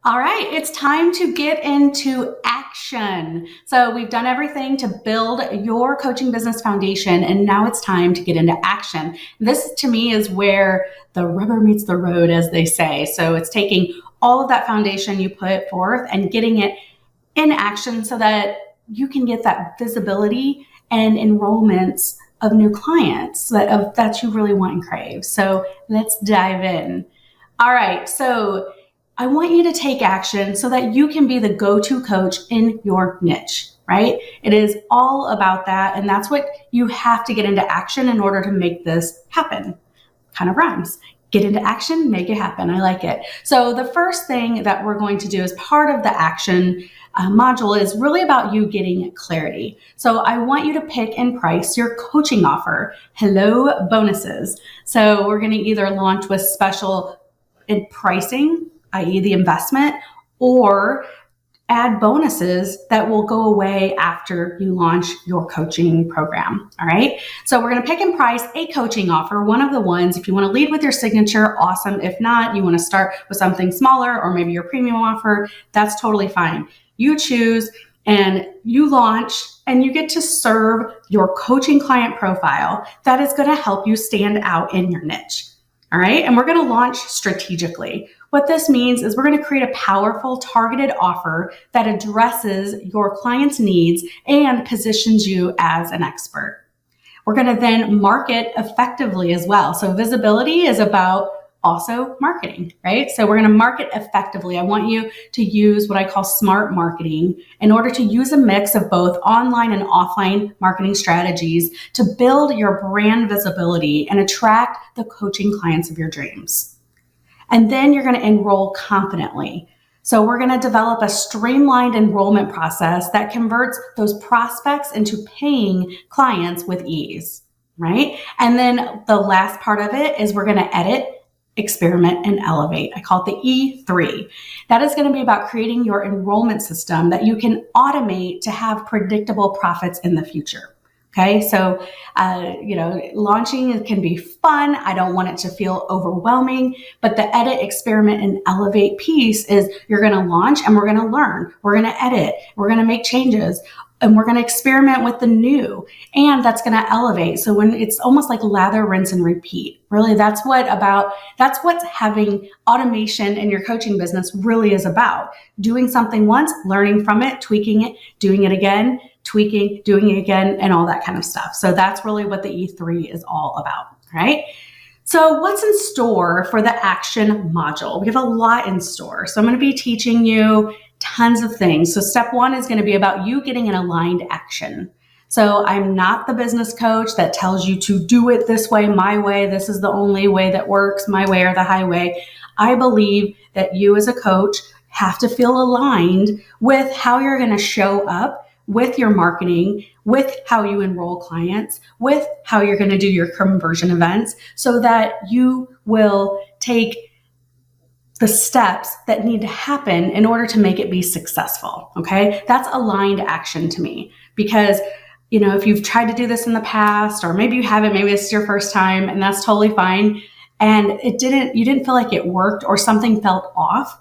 All right, it's time to get into action. So we've done everything to build your coaching business foundation, and now it's time to get into action. This, to me, is where the rubber meets the road, as they say. So it's taking all of that foundation you put forth and getting it in action so that you can get that visibility and enrollments of new clients that you really want and crave. So let's dive in. All right, so I want you to take action so that you can be the go-to coach in your niche, right? It is all about that. And that's what you have to get into action in order to make this happen. Kind of rhymes. Get into action, make it happen. I like it. So the first thing that we're going to do as part of the action module is really about you getting clarity. So I want you to pick and price your coaching offer. Hello, bonuses. So we're going to either launch with special in pricing, i.e. the investment, or add bonuses that will go away after you launch your coaching program. All right. So we're going to pick and price a coaching offer, one of the ones. If you want to lead with your signature, awesome. If not, you want to start with something smaller or maybe your premium offer, that's totally fine. You choose and you launch and you get to serve your coaching client profile that is going to help you stand out in your niche. All right. And we're going to launch strategically. What this means is we're going to create a powerful targeted offer that addresses your client's needs and positions you as an expert. We're going to then market effectively as well. So visibility is about also marketing, right? So we're going to market effectively. I want you to use what I call smart marketing in order to use a mix of both online and offline marketing strategies to build your brand visibility and attract the coaching clients of your dreams. And then you're going to enroll confidently. So we're going to develop a streamlined enrollment process that converts those prospects into paying clients with ease, right? And then the last part of it is we're going to edit, experiment, and elevate. I call it the E3. That is going to be about creating your enrollment system that you can automate to have predictable profits in the future. Okay, so, launching can be fun. I don't want it to feel overwhelming, but the edit, experiment, and elevate piece is you're going to launch and we're going to learn. We're going to edit. We're going to make changes. And we're going to experiment with the new, and that's going to elevate. So when it's almost like lather, rinse, and repeat. Really, that's what having automation in your coaching business really is about. Doing something once, learning from it, tweaking it, doing it again, tweaking, doing it again, and all that kind of stuff. So that's really what the E3 is all about, right? So what's in store for the action module? We have a lot in store. So I'm going to be teaching you tons of things. So step one is going to be about you getting an aligned action. So I'm not the business coach that tells you to do it this way, my way. This is the only way that works, my way or the highway. I believe that you as a coach have to feel aligned with how you're going to show up with your marketing, with how you enroll clients, with how you're going to do your conversion events so that you will take the steps that need to happen in order to make it be successful. Okay. That's aligned action to me because, if you've tried to do this in the past, or maybe you haven't, maybe this is your first time, and that's totally fine. And you didn't feel like it worked or something felt off.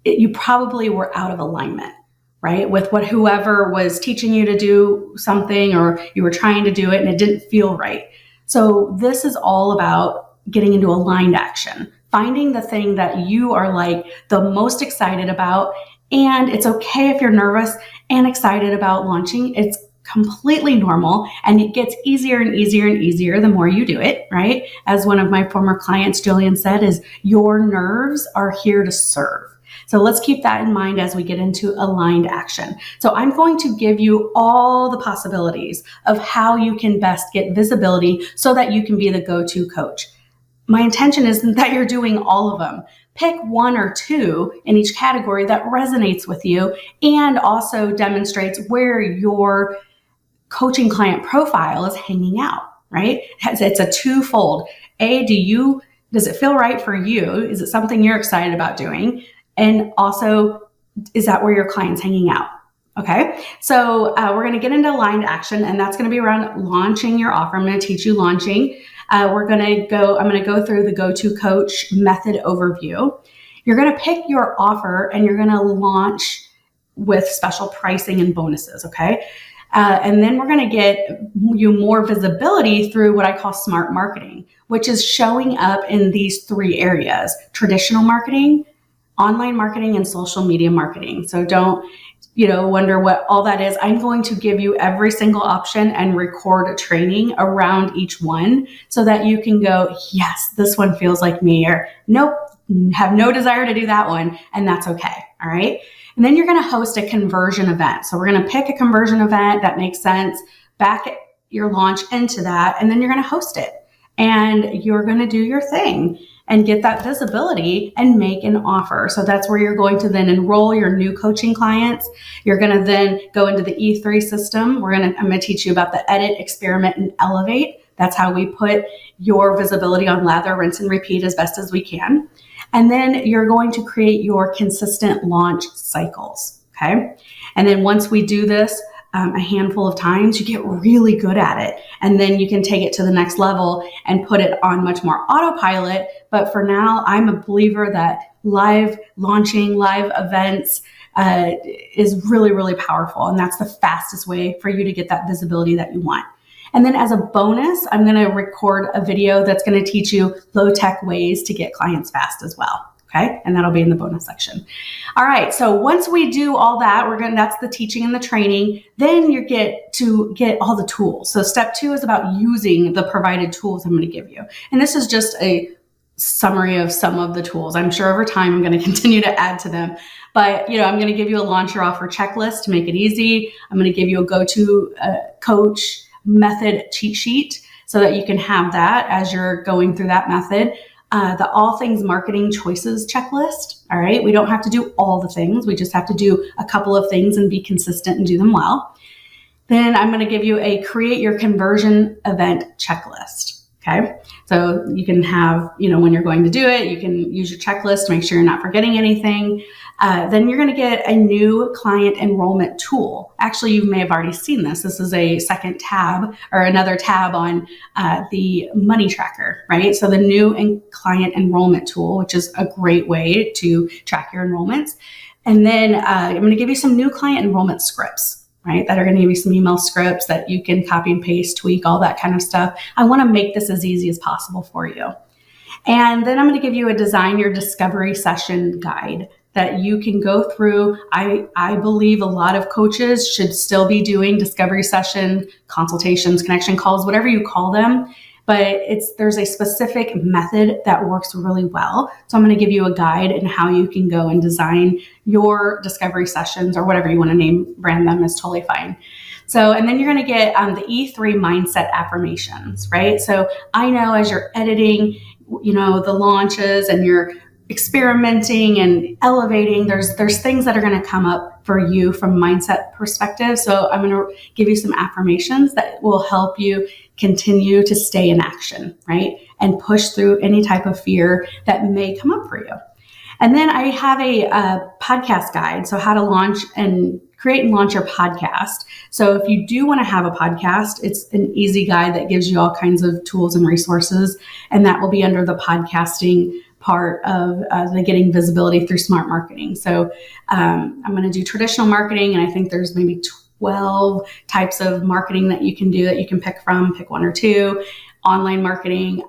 You probably were out of alignment, right? With whoever was teaching you to do something, or you were trying to do it and it didn't feel right. So this is all about getting into aligned action, finding the thing that you are like the most excited about. And it's okay if you're nervous and excited about launching. It's completely normal, and it gets easier and easier and easier the more you do it, right? As one of my former clients, Jillian, said, is your nerves are here to serve. So let's keep that in mind as we get into aligned action. So I'm going to give you all the possibilities of how you can best get visibility so that you can be the go-to coach. My intention isn't that you're doing all of them. Pick one or two in each category that resonates with you and also demonstrates where your coaching client profile is hanging out, right? It's a twofold. Does it feel right for you? Is it something you're excited about doing? And also, is that where your client's hanging out? Okay, so we're going to get into aligned action, and that's going to be around launching your offer. I'm going to teach you launching. I'm going to go through the go-to coach method overview. You're going to pick your offer and you're going to launch with special pricing and bonuses. Okay. And then we're going to get you more visibility through what I call smart marketing, which is showing up in these 3 areas: traditional marketing, online marketing, and social media marketing. So don't, wonder what all that is. I'm going to give you every single option and record a training around each one so that you can go, yes, this one feels like me, or nope, have no desire to do that one. And that's okay. All right. And then you're going to host a conversion event. So we're going to pick a conversion event that makes sense, back your launch into that, and then you're going to host it. And you're going to do your thing and get that visibility and make an offer. So that's where you're going to then enroll your new coaching clients. You're going to then go into the E3 system. I'm going to teach you about the edit, experiment, and elevate. That's how we put your visibility on lather, rinse, and repeat as best as we can. And then you're going to create your consistent launch cycles, okay? And then once we do this a handful of times, you get really good at it. And then you can take it to the next level and put it on much more autopilot. But for now, I'm a believer that live launching, live events is really, really powerful. And that's the fastest way for you to get that visibility that you want. And then as a bonus, I'm going to record a video that's going to teach you low-tech ways to get clients fast as well. Okay. And that'll be in the bonus section. All right. So once we do all that, that's the teaching and the training. Then you get to get all the tools. So step 2 is about using the provided tools I'm going to give you. And this is just a summary of some of the tools. I'm sure over time I'm going to continue to add to them. But, I'm going to give you a launch your offer checklist to make it easy. I'm going to give you a go-to coach method cheat sheet so that you can have that as you're going through that method. The all things marketing choices checklist. All right. We don't have to do all the things. We just have to do a couple of things and be consistent and do them well. Then I'm going to give you a create your conversion event checklist. Okay. So you can have, when you're going to do it, you can use your checklist to make sure you're not forgetting anything. Then you're going to get a new client enrollment tool. Actually, you may have already seen this. This is a second tab or another tab on the money tracker, right? So the new client enrollment tool, which is a great way to track your enrollments. And then I'm going to give you some new client enrollment scripts, right? That are going to give you some email scripts that you can copy and paste, tweak, all that kind of stuff. I want to make this as easy as possible for you. And then I'm going to give you a design your discovery session guide that you can go through. I believe a lot of coaches should still be doing discovery session, consultations, connection calls, whatever you call them. But there's a specific method that works really well. So I'm going to give you a guide in how you can go and design your discovery sessions, or whatever you want to brand them is totally fine. So, and then you're going to get the E3 mindset affirmations, right? So I know as you're editing, the launches and you're experimenting and elevating, there's things that are going to come up for you from mindset perspective. So I'm going to give you some affirmations that will help you continue to stay in action, right? And push through any type of fear that may come up for you. And then I have a podcast guide. So how to launch and create and launch your podcast. So if you do want to have a podcast, it's an easy guide that gives you all kinds of tools and resources. And that will be under the podcasting part of the getting visibility through smart marketing. So I'm going to do traditional marketing, and I think there's maybe 12 types of marketing that you can do that you can pick from, pick 1 or 2. Online marketing.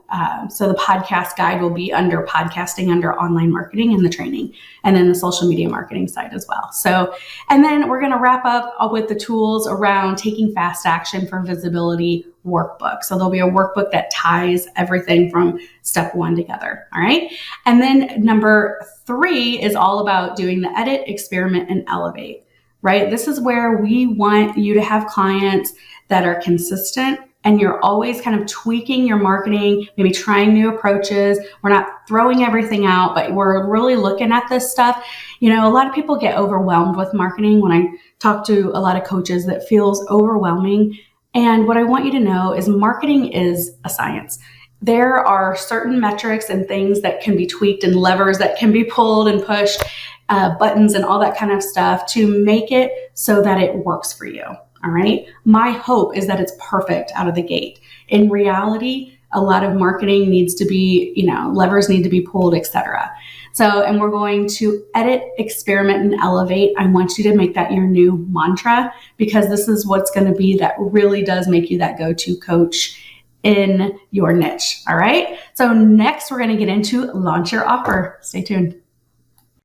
So the podcast guide will be under podcasting, under online marketing and the training, and then the social media marketing side as well. So, and then we're going to wrap up with the tools around taking fast action for visibility workbook. So there'll be a workbook that ties everything from step 1 together. All right. And then number 3 is all about doing the edit, experiment, and elevate, right? This is where we want you to have clients that are consistent, and you're always kind of tweaking your marketing, maybe trying new approaches. We're not throwing everything out, but we're really looking at this stuff. A lot of people get overwhelmed with marketing. When I talk to a lot of coaches, that feels overwhelming. And what I want you to know is marketing is a science. There are certain metrics and things that can be tweaked, and levers that can be pulled and pushed, buttons and all that kind of stuff to make it so that it works for you. All right. My hope is that it's perfect out of the gate. In reality, a lot of marketing needs to be, levers need to be pulled, etc. So, and we're going to edit, experiment, and elevate. I want you to make that your new mantra, because this is what's going to be that really does make you that go-to coach in your niche. All right. So next we're going to get into launch your offer. Stay tuned.